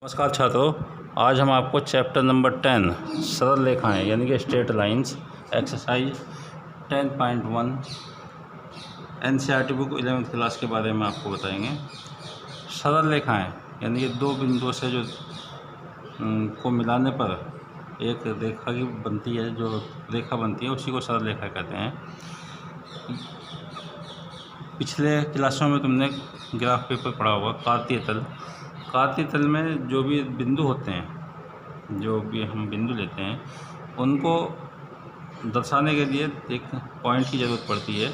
नमस्कार छात्रों, आज हम आपको चैप्टर नंबर 10 सरल रेखाएं यानी कि straight lines exercise 10.1 NCERT book 11th class के बारे में आपको बताएंगे। सरल रेखाएं यानी कि दो बिंदुओं से जो को मिलाने पर एक रेखा की बनती है, जो रेखा बनती है उसी को सरल रेखा कहते हैं। पिछले क्लासों में तुमने ग्राफ पेपर पढ़ा होगा। कार्तीय तल में जो भी बिंदु होते हैं, जो भी हम बिंदु लेते हैं, उनको दर्शाने के लिए एक पॉइंट की ज़रूरत पड़ती है।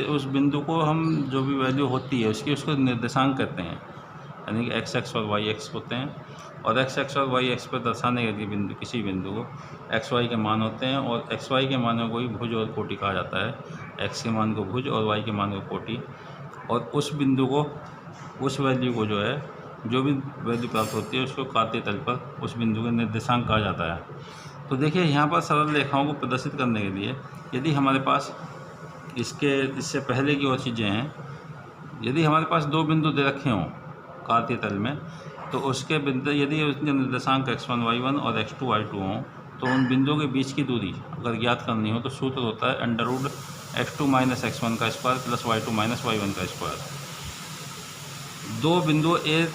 उस बिंदु को हम जो भी वैल्यू होती है उसको निर्देशांक कहते हैं, यानी कि एक्स एक्स और वाई एक्स होते हैं। और एक्स एक्स और वाई एक्स पर दर्शाने के लिए किसी बिंदु को एक्स वाई के मान होते हैं, और एक्स वाई के मानों को ही भुज और कोटि कहा जाता है। एक्स के मान को भुज और वाई के मान को कोटि। और उस बिंदु को, उस वैल्यू को जो भी वैल्यू प्राप्त होती है उसको कार्तीय तल पर उस बिंदु के निर्देशांक कहा जाता है। तो देखिए, यहाँ पर सरल रेखाओं को प्रदर्शित करने के लिए यदि हमारे पास इससे पहले की और चीज़ें हैं, यदि हमारे पास दो बिंदु दे रखे हों कार्तीय तल में, तो उसके बिंदु यदि उसके निर्देशांक x1 y1 और x2 y2 हों, तो उन बिंदुओं के बीच की दूरी अगर ज्ञात करनी हो तो सूत्र होता है under root x2 minus x1 का square plus y2 minus y1 का स्क्वायर। दो बिंदु ए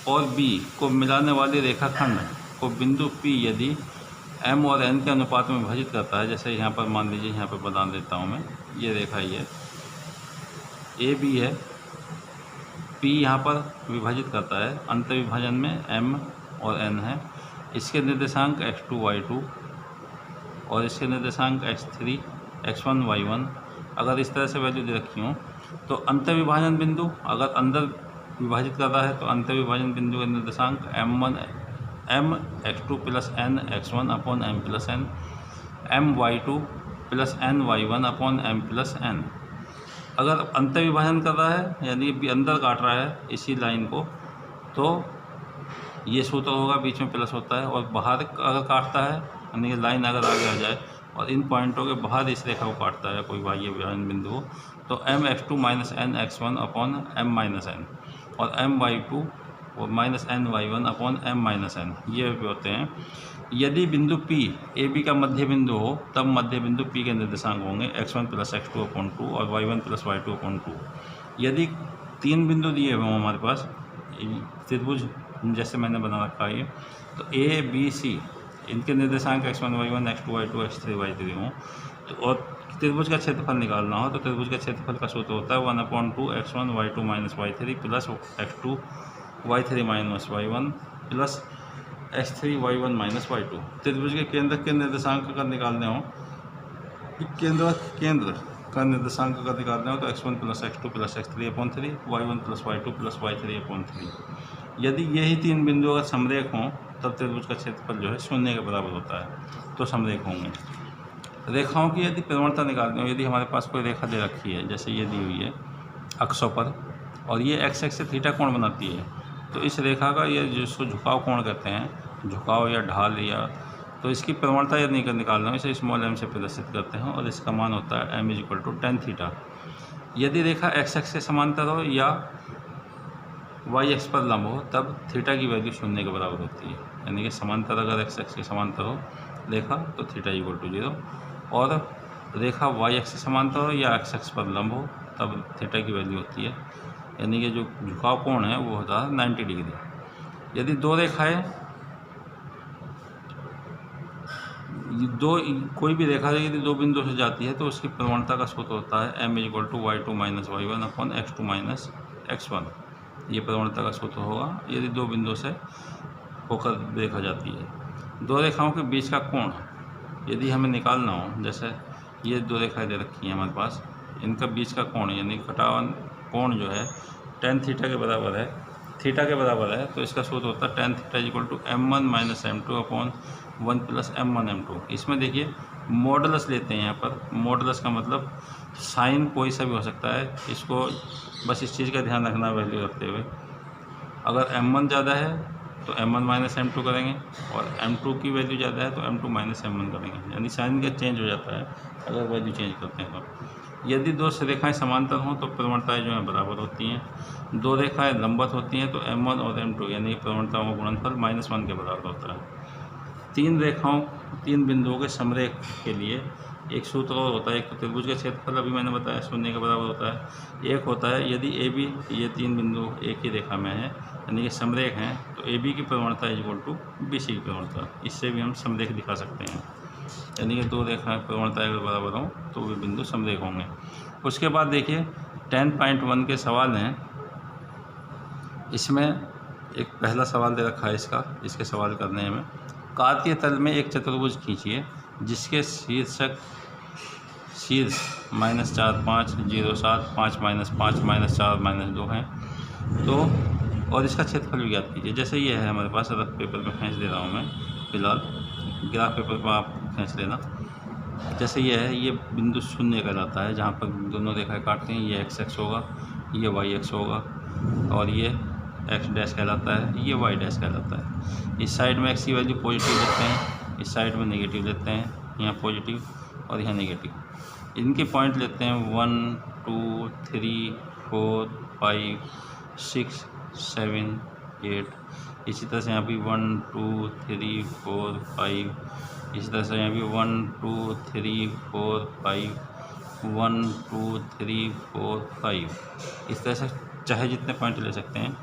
और बी को मिलाने वाले रेखाखंड को बिंदु P यदि m और n के अनुपात में विभाजित करता है, जैसे यहाँ पर मान लीजिए, यहाँ पर बता देता हूँ मैं, ये रेखा ही है, ए बी है, P यहाँ पर विभाजित करता है, अंत विभाजन में m और n है, इसके निर्देशांक x2 y2 और इसके निर्देशांक x3 x1 y1। अगर इस तरह से वैल्यू दे रखी हो तो अंत विभाजन बिंदु अगर अंदर विभाजित कर रहा है तो अंत विभाजन बिंदु के निर्देशांक m x2 plus n x1 upon m plus n, m y2 plus n y1 upon m plus n। अगर अंत विभाजन कर रहा है यानी कि अंदर काट रहा है इसी लाइन को, तो ये सूत्र होगा, बीच में प्लस होता है। और बाहर अगर काटता है यानी कि लाइन अगर आगे आ जाए और इन पॉइंटों के बाहर इस रेखा को काटता है कोई बाह्य विभाजन बिंदु हो, तो m x2 minus n x1 upon m minus n और m y2 और minus n y1 upon m minus n, ये होते हैं। यदि बिंदु P ए बी का मध्य बिंदु हो, तब मध्य बिंदु P के निर्देशांक होंगे x1 प्लस x2 अपॉन 2 और y1 प्लस y2 अपॉन 2। यदि तीन बिंदु दिए हुए हों हमारे पास त्रिभुज जैसे मैंने बना रखा है, तो ए बी सी इनके निर्देशांक x1 y1 x2 y2 x3 y3 हों, तो और त्रिभुज का क्षेत्रफल निकालना हो तो त्रिभुज का क्षेत्रफल का सूत्र होता है 1/2 x1 y2 minus y3 plus x2 y3 minus y1 plus x3 y1 minus y2। त्रिभुज के केंद्र के निर्देशांक का निकालने हो, केंद्र का निर्देशांक का निकालने हो तो x1 plus x2 plus x3 upon 3, y1 plus y2 plus y3 upon 3। यदि यही तीन बिंदु अगर समरेख हों तब त्रिभुज का क्षेत्रफल जो है 0 के बराबर होता है, तो समरेख होंगे। रेखाओं की यदि प्रवणता निकालनी हो, यदि हमारे पास कोई रेखा दे रखी है जैसे ये दी हुई है अक्षों पर, और ये एक्स एक्स से थीटा कोण बनाती है, तो इस रेखा का ये जिसको झुकाव कोण कहते हैं, झुकाव या ढाल, या तो इसकी प्रवणता यदि निकालना हो इसे स्मॉल m से प्रदर्शित करते हैं और इसका मान होता है m = tan थीटा। यदि रेखा एक्स एक्स से समांतर हो या वाई एक्स पर लंब हो तब थीटा की वैल्यू 0 के बराबर होती है, यानी कि समांतर अगर एक्स एक्स के समांतर हो रेखा तो थीटा = 0, और रेखा वाई एक्स से समांतर हो या एक्स एक्स पर लंब हो तब थीटा की वैल्यू होती है, यानी कि जो झुकाव कोण है वो होता है 90 डिग्री। यदि दो रेखाएं कोई भी रेखा यदि दो बिंदु से जाती है तो उसकी प्रवणता का सूत्र होता है m = y2 minus y1 upon x2 minus x1। ये प्रवणता का सूत्र होगा यदि दो बिंदु से होकर देखा जाती है। दो रेखाओं के बीच का कोण यदि हमें निकालना हो, जैसे ये दो रेखाएं दे रखी हैं हमारे पास, इनका बीच का कोण यानी कटावन कोण जो है tan थीटा के बराबर है, थीटा के बराबर है, तो इसका सूत्र होता है tan theta = m1 minus m2 upon 1 plus m1 m2। इसमें देखिए मॉडुलस लेते हैं, यहाँ पर मॉडुलस का मतलब साइन कोई सा भी हो सकता है, इसको बस इस चीज़ का ध्यान रखना वैल्यू रखते हुए। अगर m1 ज़्यादा है तो M1 माइनस M2 करेंगे, और M2 की वैल्यू ज़्यादा है तो M2 माइनस M1 करेंगे, यानी साइन का चेंज हो जाता है अगर वैल्यू चेंज करते हैं तो। यदि दो रेखाएं समांतर हों तो प्रवणताएं जो हैं बराबर होती हैं। दो रेखाएं लंबवत होती हैं तो M1 और M2 यानी प्रवणताओं का गुणनफल -1 के बराबर होता है। तीन बिंदुओं के समरेख के लिए एक सूत्र और होता है। एक तो त्रिभुज का क्षेत्रफल अभी मैंने बताया 0 के बराबर होता है। एक होता है यदि AB, ये तीन बिंदु एक ही रेखा में है यानी कि समरेख हैं, तो AB की प्रवणता इक्वल टू BC की प्रवणता। इससे भी हम समरेख दिखा सकते हैं, यानी कि दो रेखाएं प्रवणताएं अगर बराबर हों तो वे बिंदु समरेख होंगे। उसके बाद देखिए 10.1 के सवाल हैं। इसमें एक पहला सवाल दे रखा है इसके सवाल करने में। कार्तीय तल में एक चतुर्भुज खींचिए जिसके शीर्ष -4 5 0 7 5 -5 -4 -2 हैं, तो और इसका क्षेत्रफल भी ज्ञात कीजिए। जैसे ये है हमारे पास, रफ पेपर में खींच दे रहा हूँ मैं फिलहाल, ग्राफ पेपर पर आप खींच लेना। जैसे ये है, ये बिंदु 0 कहलाता है जहाँ पर दोनों रेखाएं काटते हैं। ये x होगा, ये y होगा, और ये x डैश कहलाता है, ये y डैश कहलाता है। इस साइड में x की वैल्यू पॉजिटिव लेते हैं, इस साइड में नेगेटिव लेते हैं, यहाँ पॉजिटिव और यहाँ नेगेटिव। इनके पॉइंट लेते हैं 1 2 3 4 5 6 7 8। इसी तरह से यहाँ भी 1 2 3 4 5। इसी तरह से यहाँ भी 1 2 3 4 5 1 2 3 4 5। इस तरह से चाहे जितने पॉइंट ले सकते हैं,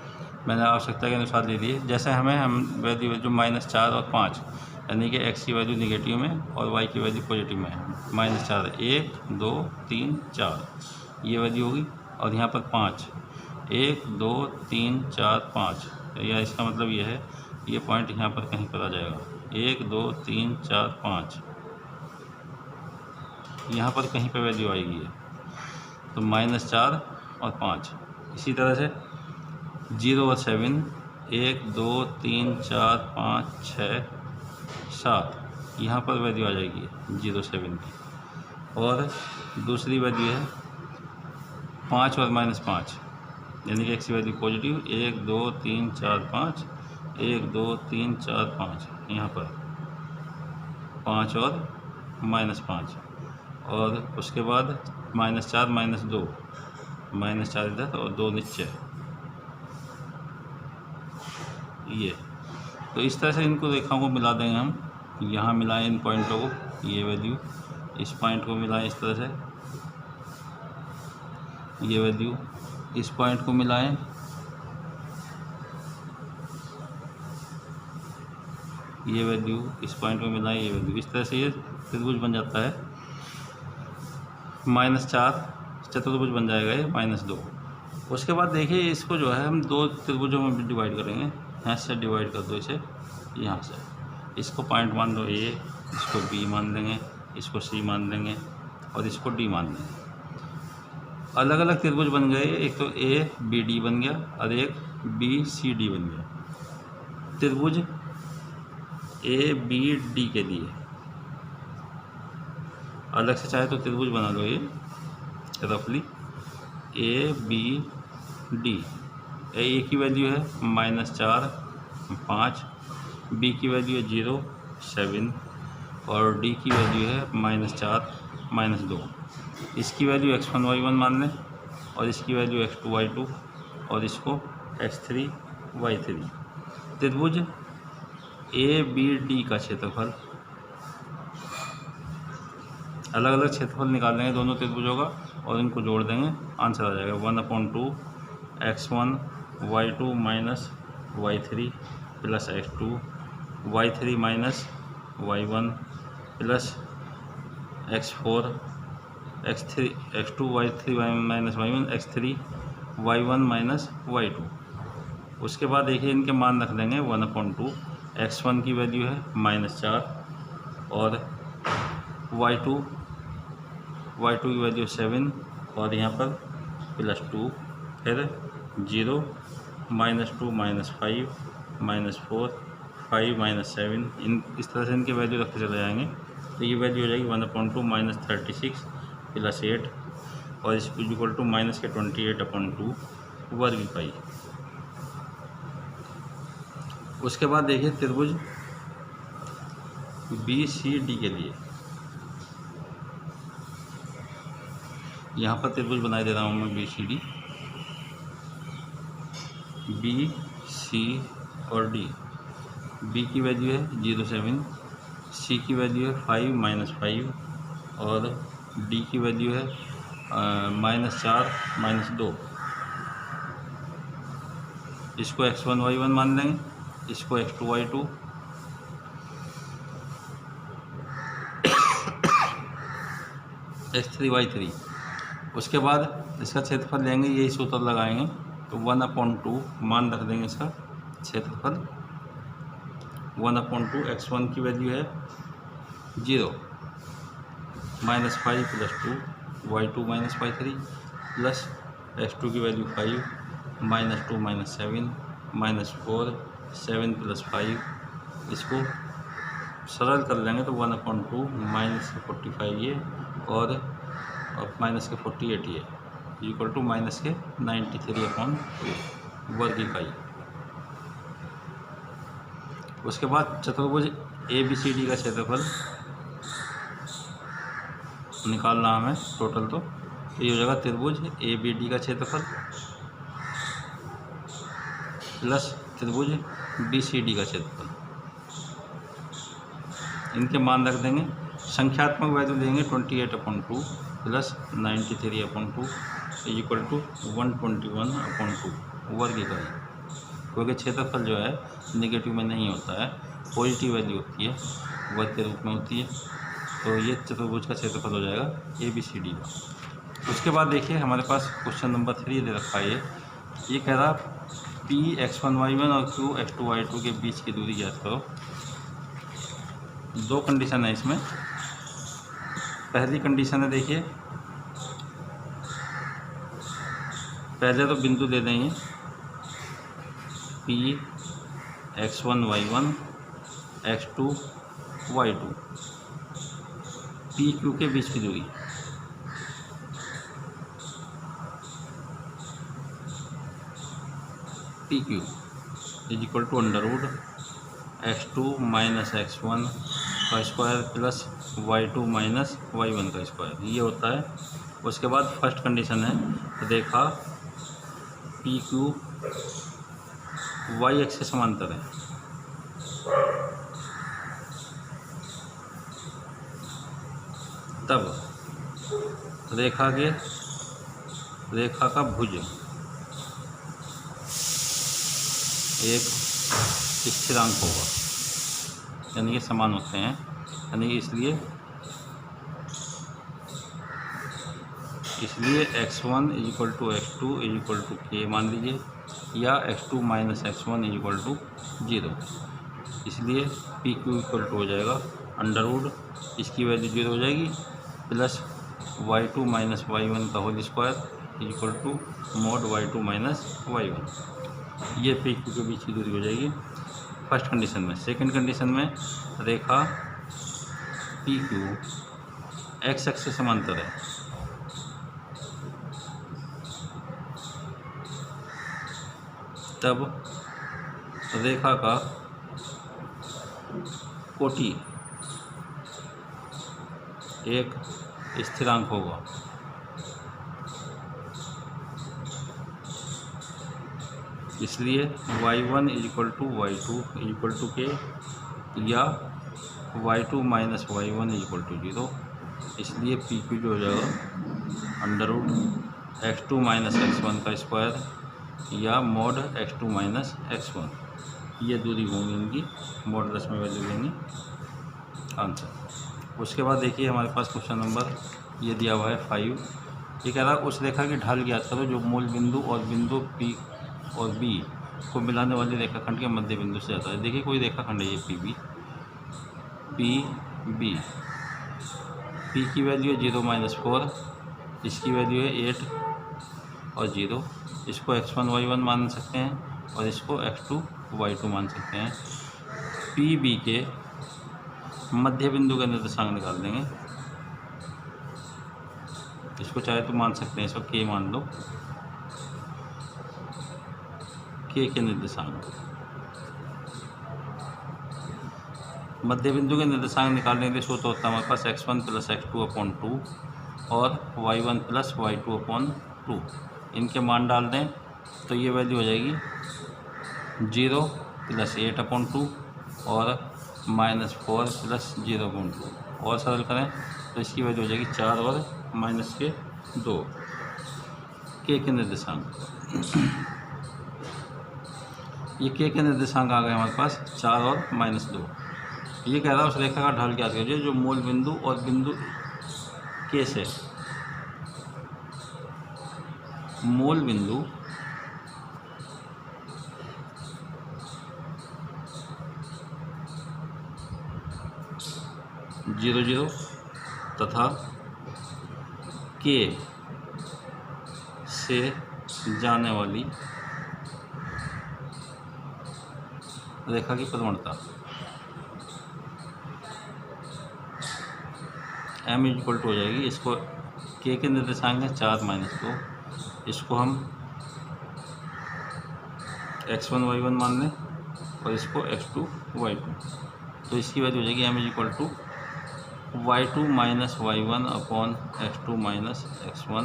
मैंने आवश्यकता के अनुसार ले लिए। जैसे हम वैल्यू -4 और 5, यानी कि x की वैल्यू निगेटिव में और y की वैल्यू पॉजिटिव में है। -4 1 2 3 4 ये वैल्यू होगी, और यहाँ पर 5 1 2 3 4 5, या इसका मतलब ये है ये पॉइंट यहाँ पर कहीं पर आ जाएगा। 1 2 3 4 5 यहाँ पर कहीं पर वैल्यू आएगी है, तो -4 और 5। इसी तरह से 0 और 7 1 2 3 4 5 6 7 यहाँ पर वैल्यू आ जाएगी 0 7 की। और दूसरी वैल्यू है 5 और -5, यानी कि x की वैल्यू पॉजिटिव 1 2 3 4 5 1 2 3 4 5 यहाँ पर 5 और -5। और उसके बाद -4 -2, -4 इधर और 2 नीचे, ये। तो इस तरह से इनको रेखाओं को मिला देंगे हम। यहाँ मिलाएं इन पॉइंटों को, ये वैल्यू इस पॉइंट को मिलाएं इस तरह से, ये वैल्यू इस पॉइंट को मिलाएं, ये वैल्यू इस पॉइंट को मिलाएं, ये वैल्यू। इस तरह से ये त्रिभुज बन जाता है। -4 चतुर्भुज बन जाएगा ये -2। उसके बाद देखिए इसको जो है हम दो त्रिभुजों में डिवाइड करेंगे। यहाँ से डिवाइड कर दो इसे, यहाँ से इसको पॉइंट मान लो A, इसको B मान लेंगे, इसको C मान लेंगे और इसको D मान लेंगे। अलग अलग त्रिभुज बन गए, एक तो ABD बन गया और एक BCD बन गया। त्रिभुज ABD के लिए अलग से चाहे तो त्रिभुज बना लो ये रफली। ABD, A की वैल्यू है -4 5, B की वैल्यू है 0 7 और D की वैल्यू है -4 -2। इसकी वैल्यू x1 y1 मान लें और इसकी वैल्यू x2 y2 और इसको x3 y3। त्रिभुज ABD का क्षेत्रफल, अलग अलग क्षेत्रफल निकाल लेंगे दोनों त्रिभुजों का और इनको जोड़ देंगे, आंसर आ जाएगा 1/2 x1 y2 minus y3 plus x2 y3 minus y1 plus x4 x2 y3 minus y1 x3 y1 minus y2। उसके बाद देखिए इनके मान रख देंगे 1/2। x1 की वैल्यू है -4 और y2 की वैल्यू 7 और यहाँ पर +2, फिर 0 -2 -5 -4 5 -7। इस तरह से इनके वैल्यू रखते चले जाएंगे, तो ये वैल्यू हो जाएगी 1/2 -36 प्लस 8 और इस इक्वल टू -28/2 वर्ग पाई। उसके बाद देखिए त्रिभुज BCD के लिए यहाँ पर त्रिभुज बनाई दे रहा हूँ मैं BCD, B, C और D। B की वैल्यू है 0.7, C की वैल्यू है 5 - 5 और D की वैल्यू है -4 - 2। इसको x1 y1 मान लेंगे, इसको x2 y2, x3 y3। उसके बाद इसका क्षेत्रफल लेंगे, यही सूत्र लगाएंगे तो 1/2 मान रख देंगे इसका क्षेत्रफल 1/2। x1 की वैल्यू है 0 -5 + 2 y2 - y3 प्लस x2 की वैल्यू 5 -2 - 7 -4 7 + 5। इसको सरल कर लेंगे तो 1/2 -45 ये और माइनस के 48 ये इक्वल टू माइनस के 93/2 वर्ग इकाई। उसके बाद चतुर्भुज ABCD का क्षेत्रफल निकालना हमें टोटल, तो ये हो जाएगा त्रिभुज ABD का क्षेत्रफल प्लस त्रिभुज BCD का क्षेत्रफल। इनके मान रख देंगे, संख्यात्मक वैल्यू लेंगे 28/2 प्लस 93/2 इक्वल टू 121/2 वर्ग इकाई। क्योंकि क्षेत्रफल जो है नेगेटिव में नहीं होता है, पॉजिटिव वैल्यू होती है, वर्ग के रूप में होती है। तो ये चतुर्भुज का क्षेत्रफल हो जाएगा ABCD का। उसके बाद देखिए हमारे पास क्वेश्चन नंबर 3 दे रखा है। ये कह रहा P x1 y1 और Q x2 y2 के बीच की दूरी ज्ञात करो। दो कंडीशन है इसमें। पहली कंडीशन है, देखिए पहले तो बिंदु दे देंगे P x1 y1 x2 y2, PQ के बीच की दूरी। PQ equal to √ x2 - x1 का स्क्वायर प्लस y2 - y1 का स्क्वायर, ये होता है। उसके बाद फर्स्ट कंडीशन है, रेखा PQ y एक्सिस समांतर है। तब रेखा का भुज एक स्थिरांक होगा, यानी कि समान होते हैं, यानी इसलिए x1 = x2 = k मान लीजिए, या x2 - x1 = 0। इसलिए PQ इक्वल टू हो जाएगा √ इसकी वैल्यू 0 हो जाएगी प्लस y2 - y1 का whole square equal to mod y2 - y1। ये PQ के बीच की दूरी हो जाएगी फर्स्ट कंडीशन में। सेकंड कंडीशन में रेखा PQ x एक्सिस से समांतर है। तब रेखा का कोटि एक स्थिरांक होगा। इसलिए y1 = y2 = k या y2 - y1 = 0। इसलिए PQ जो हो जाएगा √ x2 - x1 का स्क्वायर या mod x2 - x1। ये दूरी होंगी इनकी, मॉडुलस में वैल्यू लेंगे आंसर। उसके बाद देखिए हमारे पास क्वेश्चन नंबर ये दिया हुआ है 5। ये कह रहा है उस रेखा की ढाल ज्ञात करो जो मूल बिंदु और बिंदु P और B को मिलाने वाले रेखाखंड के मध्य बिंदु से आता है। देखिए कोई रेखाखंड है ये PB, P की वैल्यू है 0 - 4, इसकी वैल्यू है 8 और 0। इसको x1 y1 मान सकते हैं और इसको x2 y2 मान सकते हैं। PB के मध्य बिंदु का निर्देशांक निकाल देंगे। इसको चाहे तो मान सकते हैं, इसको k मान लो, k के निर्देशांक मध्य बिंदु के निर्देशांक निकालने के लिए सूत्र होता है हमारे पास x1 + x2/2 और y1 + y2/2। इनके मान डाल दें तो ये वैल्यू हो जाएगी 0 + 8/2 और -4 + 0/2। और सरल करें तो इसकी वैल्यू हो जाएगी 4 और -2 के निर्देशांक। ये के निर्देशांक आ गए हमारे पास 4 और -2। ये कह रहा है उस रेखा का ढाल ज्ञात कीजिए जो मूल बिंदु और बिंदु के से मूल बिंदु जीरो जीरो तथा के से जाने वाली रेखा की प्रवणता m = हो जाएगी। इसको के निर्देशांक है 4 -2, इसको हम x1 y1 मान लें और इसको x2 y2, तो इसकी वैल्यू हो जाएगी m = y2 - y1/x2 - x1।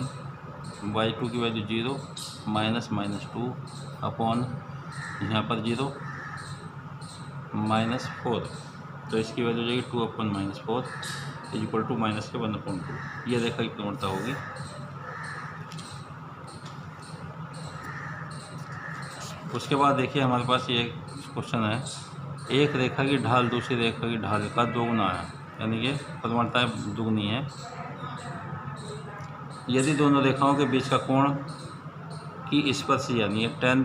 y2 की वैल्यू 0 -2 अपॉन यहाँ पर 0 -4, तो इसकी वैल्यू हो जाएगी 2/-4 = -1/2। ये रेखा की प्रवणता होगी। उसके बाद देखिए हमारे पास ये क्वेश्चन है, एक रेखा की ढाल दूसरी रेखा की ढाल का दोगुना है, यानी कि प्रवणता दुगनी है। यदि दोनों रेखाओं के बीच का कोण की स्पर्श यानी tan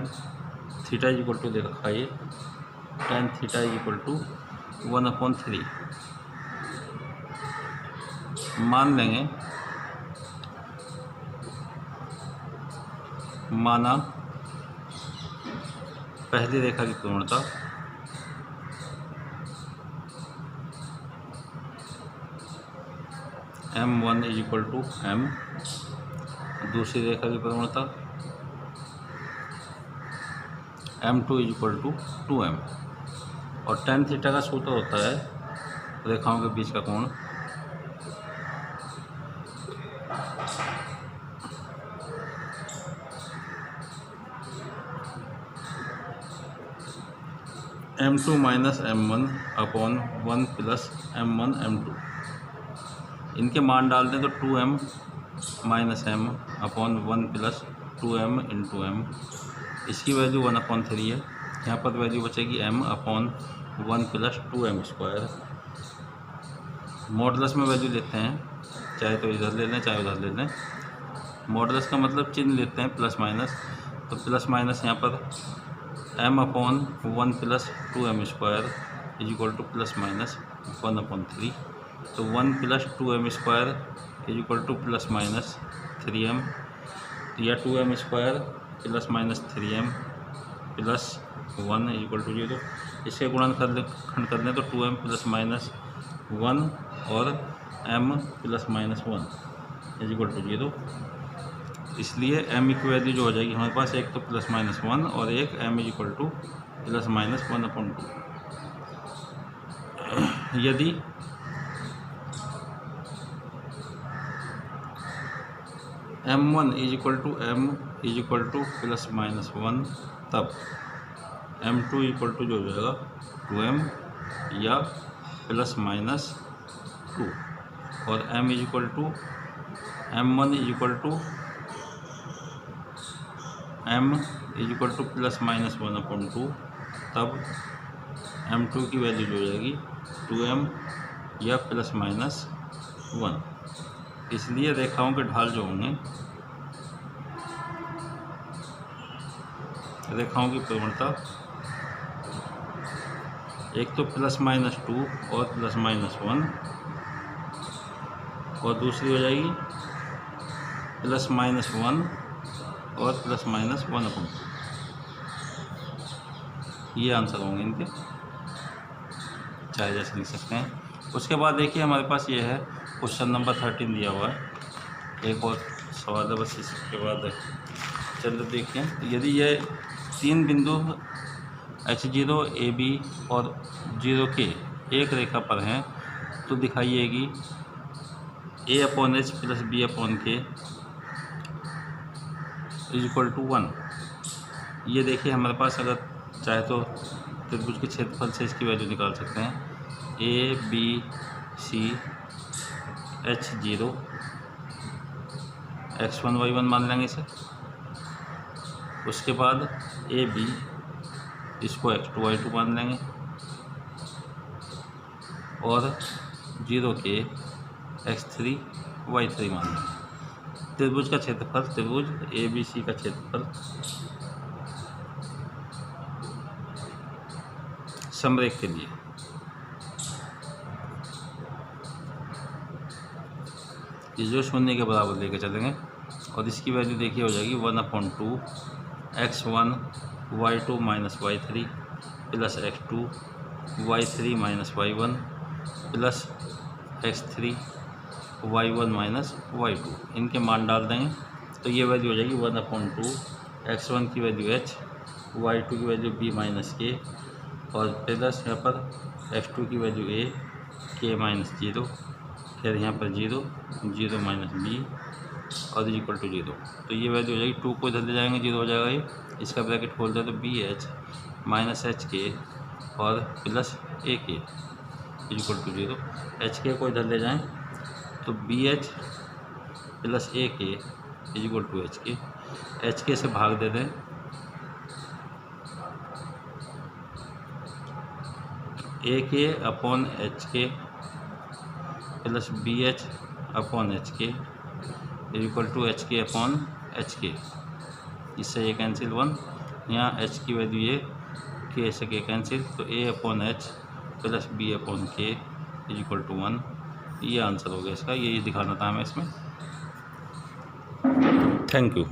θ = दे रखा है, tan θ = 1/3 मान लेंगे। माना पहली रेखा की प्रवणता m1 = m, दूसरी रेखा की प्रवणता m2 = 2m, और tan θ का सूत्र होता है रेखाओं के बीच का कोण m2 - m1/1 + m1 m2। इनके मान डाल दें तो 2m - m/1 + 2m × m। इसकी वैल्यू 1/3 है। यहाँ पर वैल्यू बचेगी m/1 + 2m²। मॉडुलस में वैल्यू लेते हैं, चाहे तो इधर ले लें चाहे उधर ले लें। मॉडुलस का मतलब चिन्ह लेते हैं प्लस माइनस, तो प्लस माइनस यहाँ पर m/1 + 2m² = ±1/3, तो 1 + 2m² = ±3m, या 2m² ± 3m + 1 = 0। इसके गुणनखंड कर लें तो 2m ± 1 और m ± 1 = 0। इसलिए m की वैल्यू जो हो जाएगी हमारे पास, एक तो ±1 और एक m = ±1/2। यदि m1 = m ± 1, तब m2 = जो हो जाएगा 2m या ±2, और m = m1 = m ± 1/2, तब m2 की वैल्यू जो हो जाएगी 2m या ±1। इसलिए रेखाओं के ढाल जो होंगे, रेखाओं की प्रवणता एक तो ±2 और ±1, और दूसरी हो जाएगी ±1 और ±1/2। ये आंसर होंगे इनके, चाहे जैसे लिख सकते हैं। उसके बाद देखिए हमारे पास ये है क्वेश्चन नंबर 13 दिया हुआ है। एक और सवाल है बस, इसके बाद चलिए देखते हैं। यदि ये तीन बिंदु H0, AB और 0K एक रेखा पर हैं तो दिखाइएगी a/h plus b/k is equal to 1। ये देखिए हमारे पास अगर चाहे तो त्रिभुज के क्षेत्रफल से इसकी वैल्यू निकाल सकते हैं। ABC H0 x1 y1 मान लेंगे इसे। उसके बाद AB इसको x2 y2 मान लेंगे और 0 के x3 y3 मान लेंगे। त्रिभुज का क्षेत्रफल, त्रिभुज ABC का क्षेत्रफल समरेख के लिए ये जो 0 के बराबर लेके चलेंगे और इसकी वैल्यू देखिए हो जाएगी 1/2 x1 y2 minus y3 plus x2 y3 minus y1 plus x3 y1 minus y2। इनके मान डाल देंगे तो ये वैल्यू हो जाएगी 1/2 x1 की वैल्यू h, y2 की वैल्यू b माइनस k और प्लस यहाँ पर x2 की वैल्यू a, k माइनस 0, फिर यहाँ पर 0 माइनस b और इक्वल टू 0। तो ये वैल्यू हो जाएगी 2 को इधर ले जाएंगे 0 हो जाएगा ये, इसका ब्रैकेट खोल दे तो BH माइनस HK और plus AK equal to 0। HK को इधर ले जाएं तो BH plus AK equal to HK। HK से भाग दे दें AK/HK plus BH/HK equal to HK/HK। इससे ये कैंसिल 1, यहाँ H की वैल्यू ये, K से K कैंसिल तो A/H plus B/K equal to 1। ये आंसर हो गया इसका, ये दिखाना था हमें इसमें। Thank you.